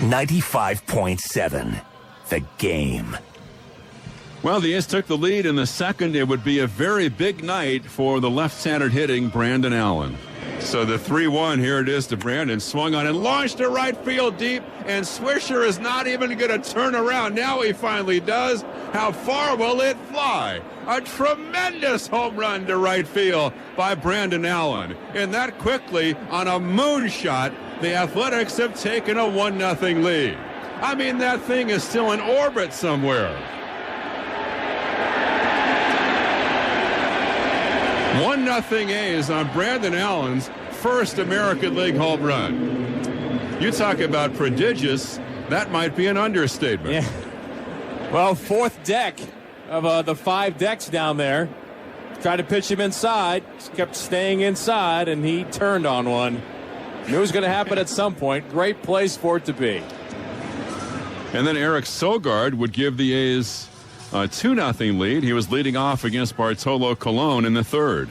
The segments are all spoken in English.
95.7, The Game. Well, the A's took the lead in the second. It would be a very big night for the left-centered hitting Brandon Allen. So the 3-1, here it is to Brandon. Swung on and launched to right field deep, and Swisher is not even going to turn around. Now he finally does. How far will it fly? A tremendous home run to right field by Brandon Allen. And that quickly, on a moonshot, the Athletics have taken a 1-0 lead. I mean, that thing is still in orbit somewhere. 1-0 A's on Brandon Allen's first American League home run. You talk about prodigious, that might be an understatement. Yeah. Well, fourth deck of the 5 decks down there. Tried to pitch him inside, kept staying inside, and he turned on one. Knew it was going to happen at some point. Great place for it to be. And then Eric Sogard would give the A's a 2-0 lead. He was leading off against Bartolo Colon in the third.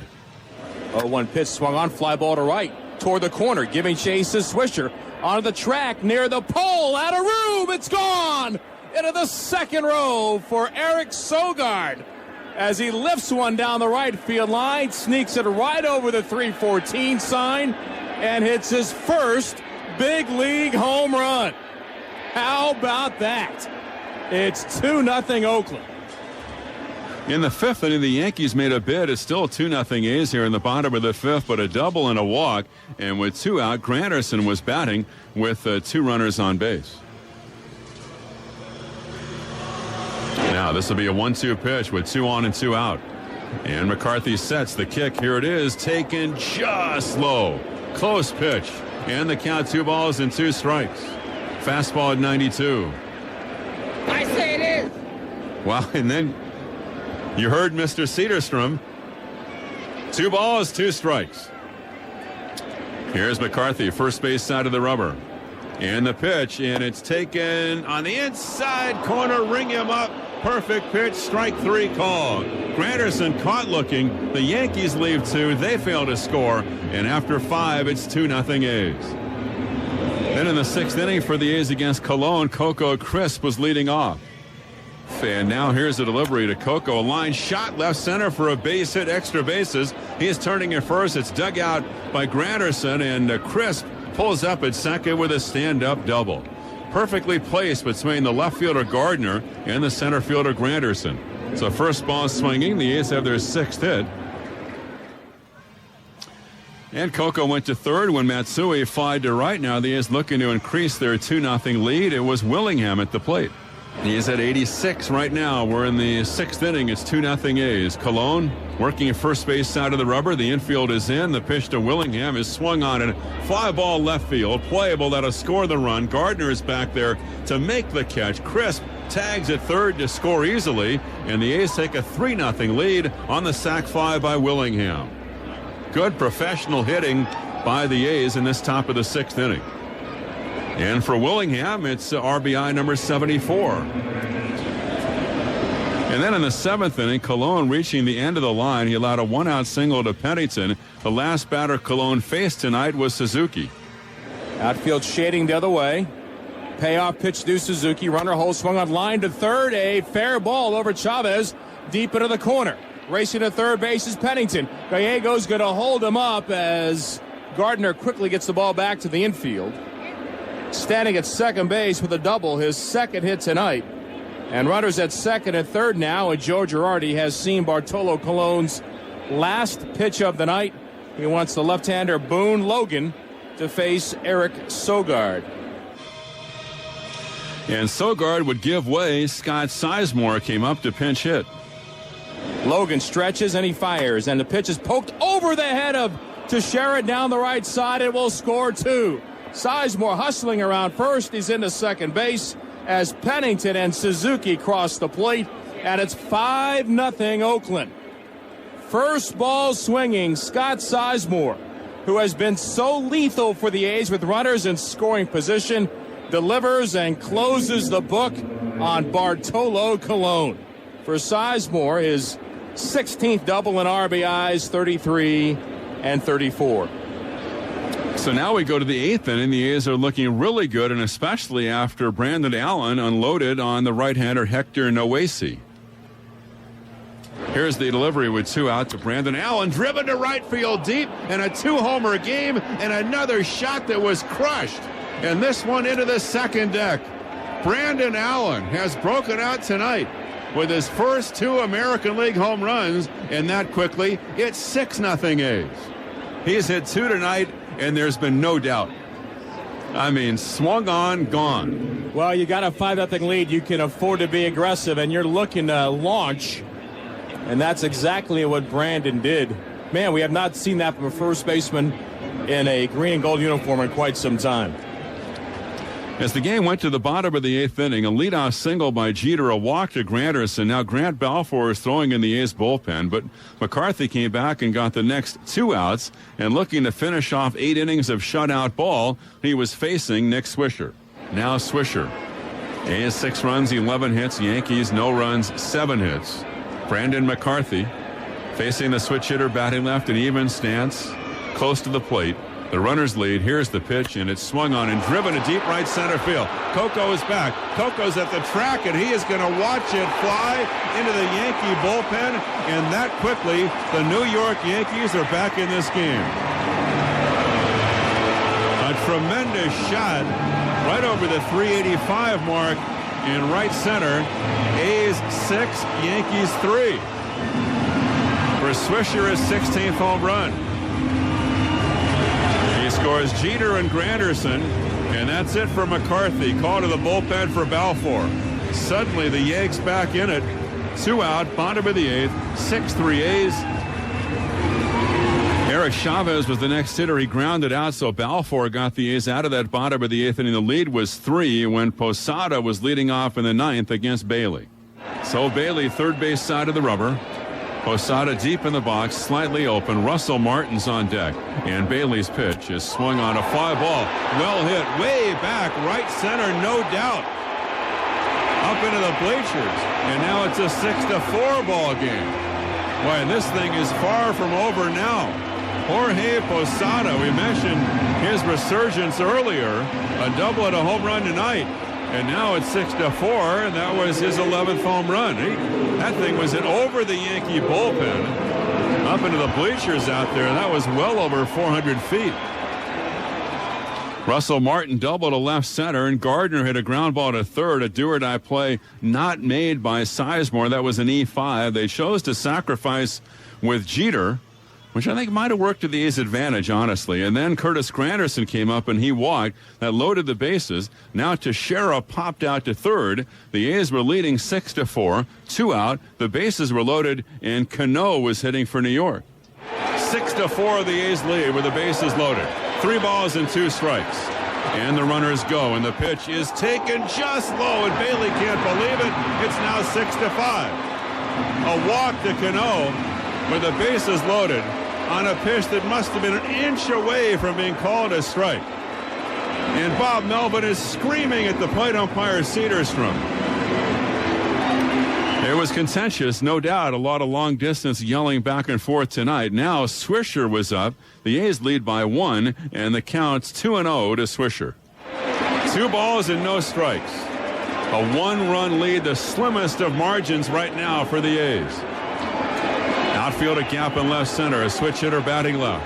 0-1 pitch swung on, fly ball to right, toward the corner, giving chase to Swisher. Onto the track, near the pole, out of room, it's gone! Into the second row for Eric Sogard as he lifts one down the right field line, sneaks it right over the 314 sign, and hits his first big league home run. How about that? It's 2-0 Oakland. In the fifth inning, the Yankees made a bid. It's still 2-0 A's here in the bottom of the fifth, but a double and a walk. And with 2 out, Granderson was batting with 2 runners on base. Now this will be a 1-2 pitch with 2 on and 2 out. And McCarthy sets the kick. Here it is, taken just low. Close pitch. And the count, 2 balls and 2 strikes. Fastball at 92. I say it is. Well, and then you heard Mr. Cedarstrom. 2 balls, 2 strikes. Here's McCarthy, first base side of the rubber. And the pitch, and it's taken on the inside corner, ring him up. Perfect pitch, strike 3 call. Granderson caught looking. The Yankees leave 2. They fail to score. And after 5, it's 2-0 A's. Then in the 6th inning for the A's against Cologne, Coco Crisp was leading off. And now here's a delivery to Coco. A line shot left center for a base hit, extra bases. He's turning at first. It's dug out by Granderson, and Crisp pulls up at second with a stand-up double. Perfectly placed between the left fielder Gardner and the center fielder Granderson. So first ball swinging. The A's have their 6th hit. And Coco went to third when Matsui flied to right. Now the A's looking to increase their 2-0 lead. It was Willingham at the plate. He is at 86 right now. We're in the 6th inning. It's 2-0 A's. Cologne working at first base side of the rubber. The infield is in. The pitch to Willingham is swung on and fly ball left field. Playable. That'll score the run. Gardner is back there to make the catch. Crisp tags at third to score easily. And the A's take a 3-0 lead on the sac fly by Willingham. Good professional hitting by the A's in this top of the 6th inning. And for Willingham, it's RBI number 74. And then in the 7th inning, Cologne reaching the end of the line. He allowed a 1-out single to Pennington. The last batter Cologne faced tonight was Suzuki. Outfield shading the other way. Payoff pitch to Suzuki. Runner hole swung on line to third. A fair ball over Chavez deep into the corner. Racing to third base is Pennington. Gallego's going to hold him up as Gardner quickly gets the ball back to the infield. Standing at second base with a double, his 2nd hit tonight. And runners at second and third now, and Joe Girardi has seen Bartolo Colon's last pitch of the night. He wants the left-hander Boone Logan to face Eric Sogard. And Sogard would give way. Scott Sizemore came up to pinch hit. Logan stretches and he fires, and the pitch is poked over the head of Teixeira down the right side. It will score 2. Sizemore hustling around first. He's into second base as Pennington and Suzuki cross the plate, and it's 5-0 Oakland. First ball swinging, Scott Sizemore, who has been so lethal for the A's with runners in scoring position, delivers and closes the book on Bartolo Colon. For Sizemore, his 16th double in RBIs, 33 and 34. So now we go to the 8th inning. The A's are looking really good, and especially after Brandon Allen unloaded on the right-hander Hector Noesi. Here's the delivery with 2 out to Brandon Allen, driven to right field deep, and a 2-homer game, and another shot that was crushed. And this one into the second deck. Brandon Allen has broken out tonight with his first 2 American League home runs, and that quickly, it's 6-0 A's. He's hit 2 tonight, and there's been no doubt. I mean, swung on, gone. Well, you got a 5-0 lead. You can afford to be aggressive, and you're looking to launch. And that's exactly what Brandon did. Man, we have not seen that from a first baseman in a green and gold uniform in quite some time. As the game went to the bottom of the 8th inning, a leadoff single by Jeter, a walk to Granderson. Now Grant Balfour is throwing in the A's bullpen, but McCarthy came back and got the next 2 outs, and looking to finish off 8 innings of shutout ball, he was facing Nick Swisher. Now Swisher. A's 6 runs, 11 hits. Yankees no runs, 7 hits. Brandon McCarthy facing the switch hitter, batting left, an even stance, close to the plate. The runner's lead. Here's the pitch, and it's swung on and driven to deep right center field. Coco is back. Coco's at the track, and he is going to watch it fly into the Yankee bullpen, and that quickly, the New York Yankees are back in this game. A tremendous shot right over the 385 mark in right center. A's 6, Yankees 3. For Swisher, his 16th home run. He scores Jeter and Granderson, and that's it for McCarthy. Call to the bullpen for Balfour. Suddenly the Yanks back in it. 2 out, bottom of the 8th, 6-3 A's. Eric Chavez was the next hitter. He grounded out, so Balfour got the A's out of that bottom of the 8th inning. The lead was 3 when Posada was leading off in the 9th against Bailey. So Bailey, third base side of the rubber. Posada deep in the box, slightly open. Russell Martin's on deck, and Bailey's pitch is swung on, a fly ball. Well hit, way back, right center, no doubt. Up into the bleachers, and now it's a 6-4 ball game. Boy, and this thing is far from over now. Jorge Posada, we mentioned his resurgence earlier, a double and a home run tonight. And now it's 6-4, and that was his 11th home run. That thing was hit over the Yankee bullpen, up into the bleachers out there. That was well over 400 feet. Russell Martin doubled to left center, and Gardner hit a ground ball to third, a do-or-die play not made by Sizemore. That was an E5. They chose to sacrifice with Jeter, which I think might have worked to the A's advantage, honestly. And then Curtis Granderson came up, and he walked. That loaded the bases. Now Teixeira popped out to third. The A's were leading 6-4. 2 out. The bases were loaded, and Cano was hitting for New York. 6-4 the A's lead with the bases loaded. 3 balls and 2 strikes. And the runners go, and the pitch is taken just low, and Bailey can't believe it. It's now 6-5. A walk to Cano with the bases loaded on a pitch that must have been an inch away from being called a strike. And Bob Melvin is screaming at the plate umpire Cedarstrom. It was contentious, no doubt. A lot of long distance yelling back and forth tonight. Now Swisher was up. The A's lead by 1, and the count's 2-0 to Swisher. 2 balls and no strikes. A 1-run lead, the slimmest of margins right now for the A's. Outfield a gap in left center. A switch hitter batting left.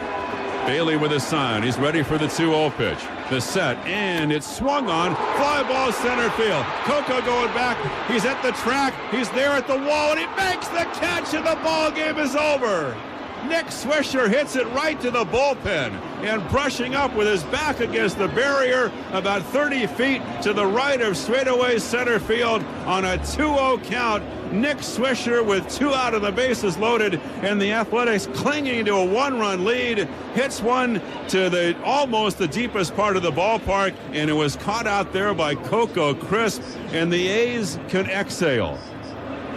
Bailey with a sign. He's ready for the 2-0 pitch. The set, and it's swung on. Fly ball center field. Coco going back. He's at the track. He's there at the wall, and he makes the catch, and the ball game is over. Nick Swisher hits it right to the bullpen, and brushing up with his back against the barrier about 30 feet to the right of straightaway center field on a 2-0 count. Nick Swisher with 2 out of the bases loaded, and the Athletics clinging to a 1-run lead, hits one to the almost the deepest part of the ballpark, and it was caught out there by Coco Crisp, and the A's can exhale.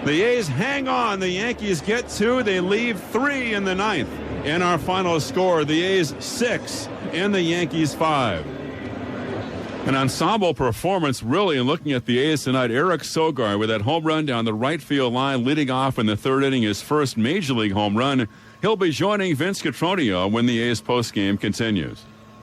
The A's hang on. The Yankees get 2. They leave 3 in the 9th. And our final score, the A's 6 and the Yankees 5. An ensemble performance, really, in looking at the A's tonight. Eric Sogard with that home run down the right field line, leading off in the 3rd inning, his first Major League home run. He'll be joining Vince Cotroneo when the A's postgame continues.